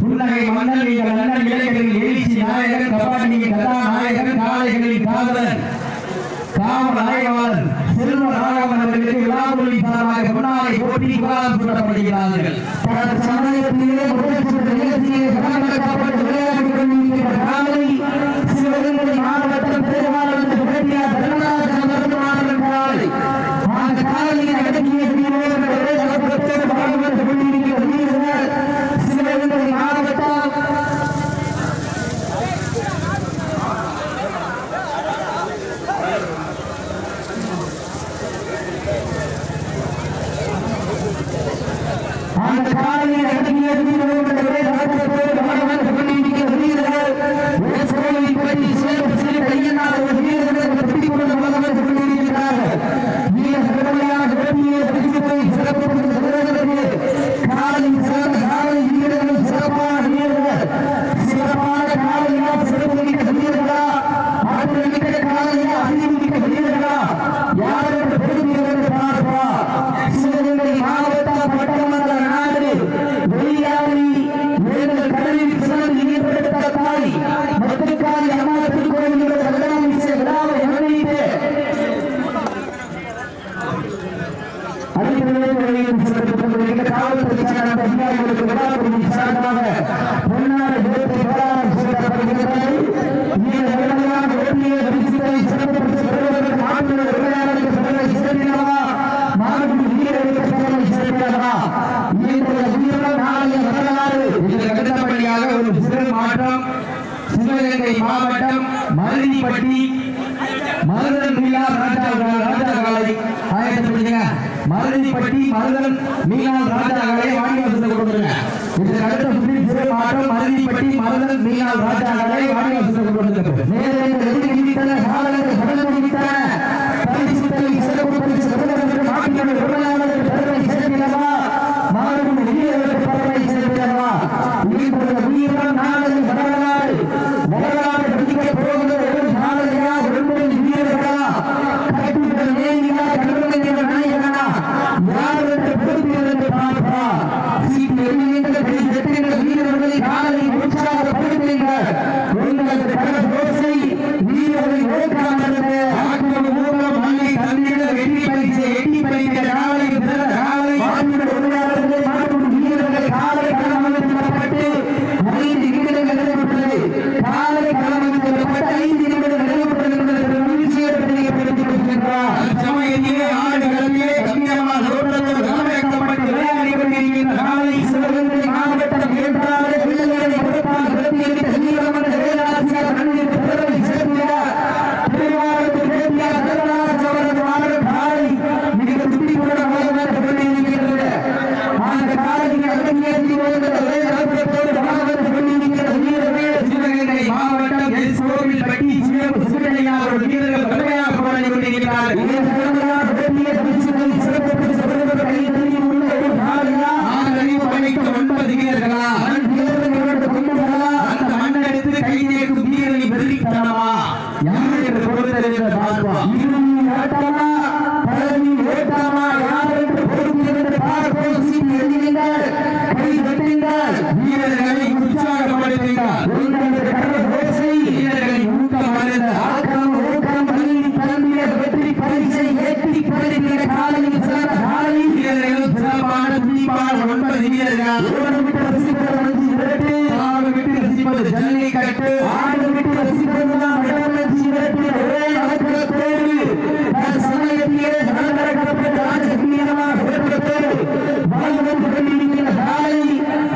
புன்னகை மன்னன் நீங்கள் அண்ணன் இளைஞர்களின் எழுச்சி நாயகன் கபாடி கதாநாயகன் காளைகளின் காதலன் காவல் ஆய்வாளர் செல்வ ராகவன் அவர்களுக்கு விழாக்குழி சார்பாக பொன்னாரை போட்டி புகாரம் சூட்டப்படுகிறார்கள். சமயத்திலே முதல் நிகழ்ச்சியை சமநிலைக்கப்பட்ட விளையாட்டுக் கொண்டிருக்கிற காலை சிவகங்கை மாவட்டம் பெருமாள் தர்மராஜன் மருத்துவமனை காலை அந்த காலையை அடக்கிய மாவட்டம் மருதிப்பட்டி மருதன் மீளால் ராஜாகாலை ஆயத்தப்படுங்க. மருதிப்பட்டி மருதன் மீளால் ராஜாகாலை வாங்கி வசதி கொடுத்துருங்க. இதற்கு அடுத்த சுற்றில் சிறு மாவட்டம் மருதிப்பட்டி மருதன் மீளால் ராஜாகாலை வாங்கி வசதி கொடுத்துருங்க. ஓடம் விட்டு ரசிப்பது மஞ்சி விரட்டு ஆடு விட்டு ரசிப்பது ஜல்லிக்கட்டு ஆடு விட்டு ரசிப்பது மஞ்சி விரட்டு ஒரே நடக்கிற தேர்வு சமயத்திலே சமதரக்கப்பட்ட ராஜகீயமாக வாழ்வதற்கு வேண்டியிருக்கிற காலை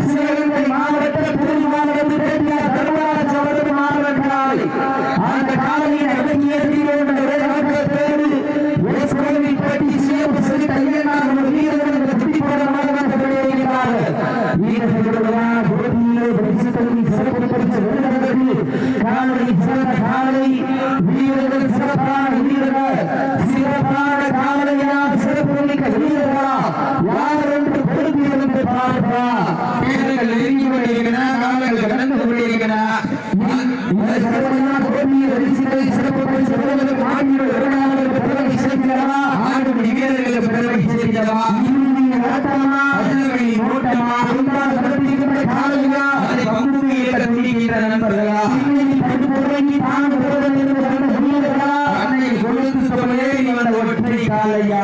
சிவகங்கை மாவட்ட புதுவை மாவட்டத்தில் கட்டிய தர்மராஜ அவர்கள் மாவட்டங்களாய் அந்த காலையை அடங்கிய தீரோட ஒரே நடக்கிற தேர்வு ஒரு சுவரை கட்டி சிவப்பு செலுத்த ஐயனார் வீரர்கள் வெற்றிப்படமாக கொண்டிருக்கிறார்கள் வீரர்களான போட்டியிலே பரிசுத்தலின் சிறப்பு பரிசு வெல்வதற்கு காலை சிறந்த காலை வீரர்கள் சிறப்பான வீரர்கள் சிறப்பான காலையா சிறப்பு மிக்க வீரர்களா யார் என்று பொறுப்பிருந்து பார்ப்பா வீரர்கள் நெருங்கி கொண்டிருக்கின்றன காலங்கள் கடந்து கொண்டிருக்கின்றன சிறப்பு பரிசு வெல்வதற்கு ஆகியோர் இரண்டாவது பெருமை சேர்க்கிறவா ஆண்டு வீரர்களுக்கு பெருமை சேர்க்கிறவா ஓட்டமா ஓட்டமா காலையா அதை பங்குக்கு துணிக்கின்ற நண்பர்களா அன்னை கொடுத்து சொல்லே இவன் ஒற்றை காலையா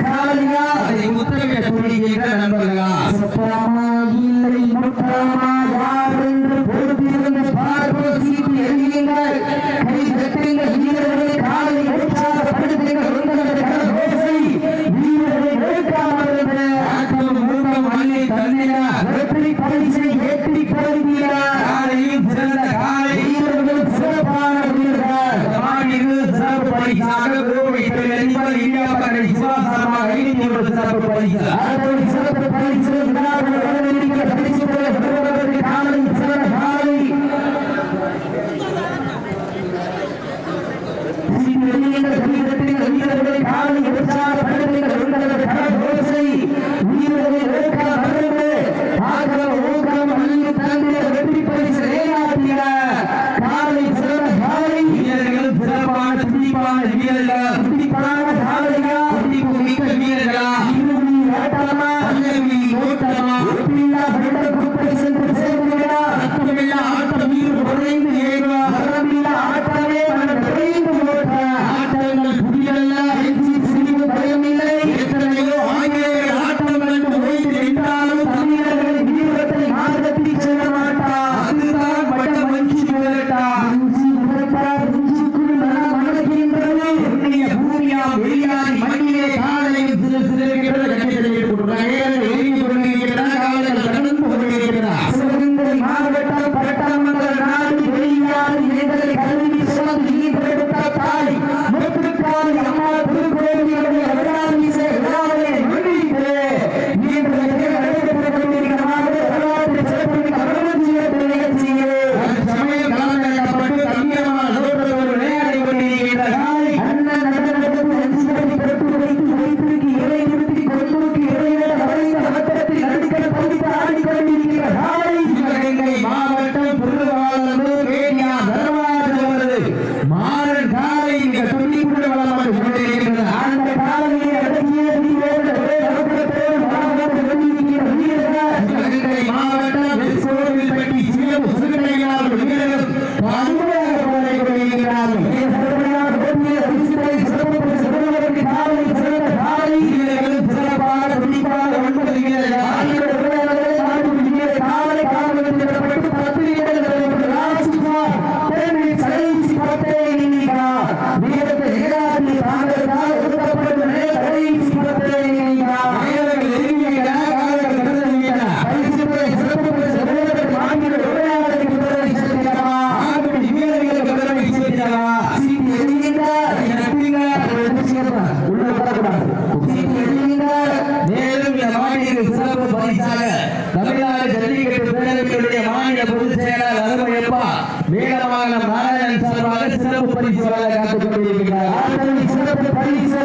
காலையா அதை முத்தமிட துணிக்கின்ற நண்பர்களா சுத்தமா இல்லை முத்தமா யார் என்று பொறுத்திருந்து பார்ப்போம் சீட்டு எழுதியுங்கள் கை தட்டுங்கள் வீரர்களை காலை உற்சாகப்படுத்துங்கள் வீரர்களை எடுக்காமல் வெற்றி பரிசை ஏற்றி படுகிறார் காலையில் சிறந்த காலை வீரர்கள் சிறப்பான வீரர்கள் சிறப்பு பரிசாக கோவை இந்தியா பக்கத்தை சிவாசாரமாக 500 சிறப்பு பரிசு சிறப்பு பரிசு பரிசு காலை சிறந்த காலை வீரர்களை காலை உற்சாகப்படுத்துங்கள் கடற்கோசை வீரர்களை வெற்றி பரிசு காலை சிறந்த காலை வீரர்கள் சிறப்பான துடிப்பான வீரர்கள் துடிப்பான காலையா துடிப்பு மிக்க வீரர்களா ஓட்டமா ஓட்டமா ஒப்பில்லா பரிசு சென்று சேர்க்கிறா ரத்தமில்லா ஆட்டம் வீரர் குறைந்து ஏறுவா மரணமில்லா ஆட்டமே குறைந்து ஓட்ட ஆட்டங்கள் புதியல்ல சிறிது பயமில்லை எத்தனையோ ஆங்கிலேயர் ஆட்டம் கண்டு ஓய்ந்து நின்றாலும் தமிழர்களின் வீரத்தை மார்க்கத்தில் செல்ல மாட்டா அதுதான் பட்ட மஞ்சி விரட்டா மஞ்சி விரட்டா நெஞ்சுக்குள் மனமணக்கின்றது என்னைய பூமியா வெளியாதி மண்ணிலே காலையில் சிறு சிறு கட்டிடத்தில் காலையில் கடந்து கொண்டிருக்கிறார் சிவகங்கை மாவட்டம் பட்டமன்ற நாடு வெளியாதி எங்களை கல்வி சுமந்து ஈடுபடுத்த தாய் முத்துக்காரி அம்மா திருக்கோவிலுடைய விழாவிசை விழாவிலே நுழைந்து சிறப்பு பரிசு வழங்க காத்துக் கொண்டிருக்கிறார். சிறப்பு பரிசு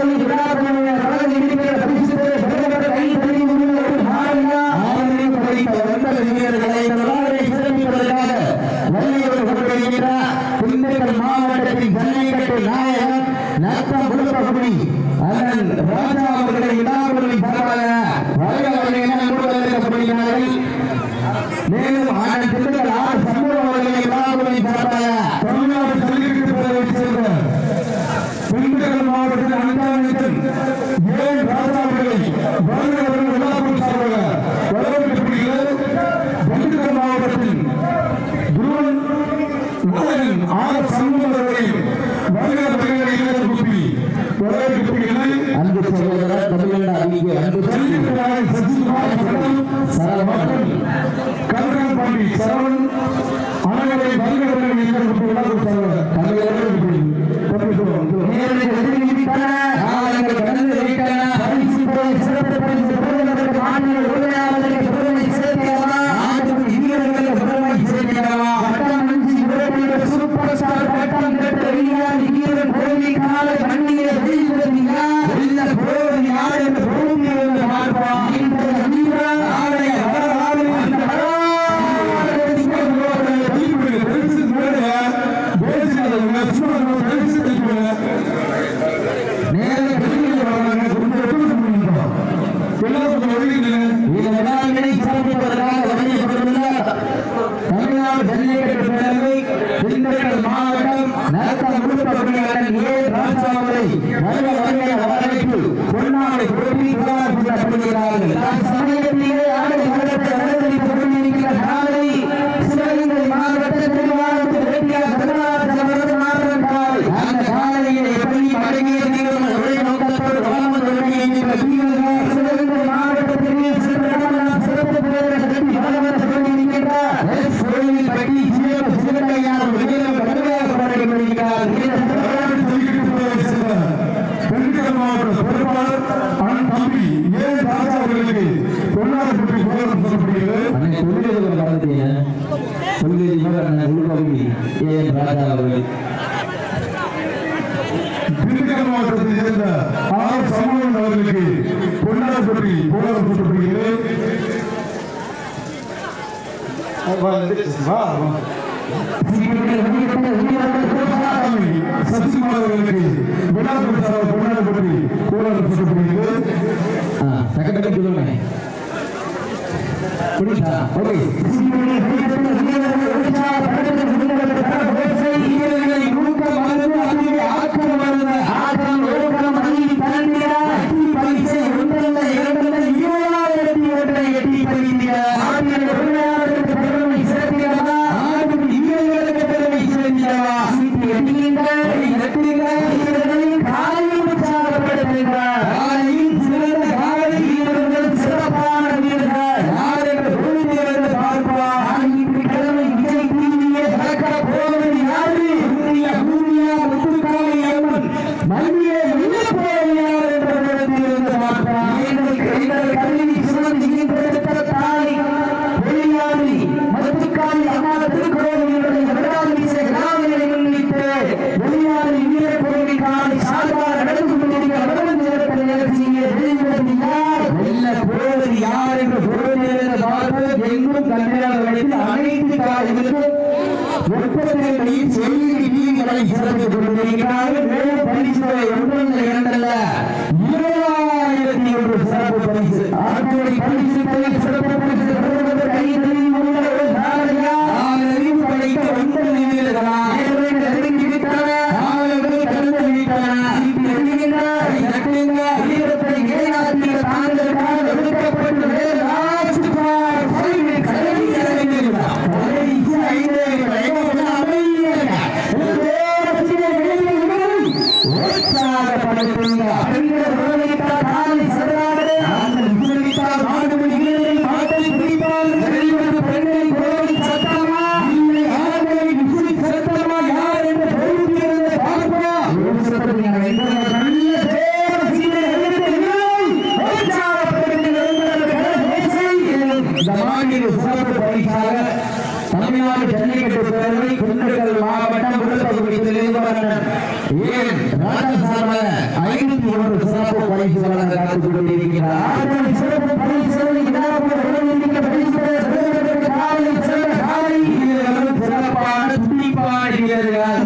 மாவட்டத்தின் ஜல்லிக்கட்டு நாயகர் நத்தம் குடும்பகுடி அண்ணன் ராஜா அவர்களை விழாவுடன் சார்பாக வரவேற்கப்படுகிறார்கள். மேலும் அண்ணன் திண்டுக்கல் ஆர் சண்முகம் அவர்களை விழாவுடன் சார்பாக தமிழ்நாடு ஜல்லிக்கட்டு பேரவை சேர்ந்த திண்டுக்கல் மாவட்டத்தின் அன்பான ஏன் ராஜா அவர்களை விழாவுடன் சார்பாக அன்பு சகோதரர் தமிழ்நாடு அணிக்கு அன்பு சரவணன் கருங்கல்பாண்டி சரவணன் அனைவரை வருகிறவர்கள் சூப்பர் ஸ்டார் பட்டம் பெற்ற வீரர் கோலி கால வண்டியை யார் என்று மாவட்டம் நரக்கம் முழுப்பகுதியாளன் ஏ ராஜாவை வருக வருகை வரவேற்று பொன்னாடை போட்டி புகாரப்படுகிறார்கள் சமயத்திலே ஆடை வளர்த்து வளர்ந்து கொண்டிருக்கிற நாளை சிவகங்கை மாவட்ட திருவாரூர் ரெட்டியார் வரலாற்று மாவட்டம் அந்த காலையை எப்படி மடங்கிய ஒரே நோக்கத்தோடு வளம் வருகின்ற சிவகங்கை மாவட்டத்திலே சிறப்பு கட்டி வளம் கொண்டிருக்கின்றார் பட்டி சிவகையார் மாவட்ட பொறுப்பாளர் அண்ணன் தம்பி ஏ ராஜா அவர்களுக்கு பொன்னாடி திண்டுக்கல் மாவட்டத்தை சேர்ந்த ஆர் சமூகன் அவர்களுக்கு பொன்னாடி போராட்டம் சொல்லப்படுகிறது. சசிகுமாரர்களுக்கு பொன்னாடி பற்றி போராட்டம் சொல்லப்படுகிறது. வீரர்கள்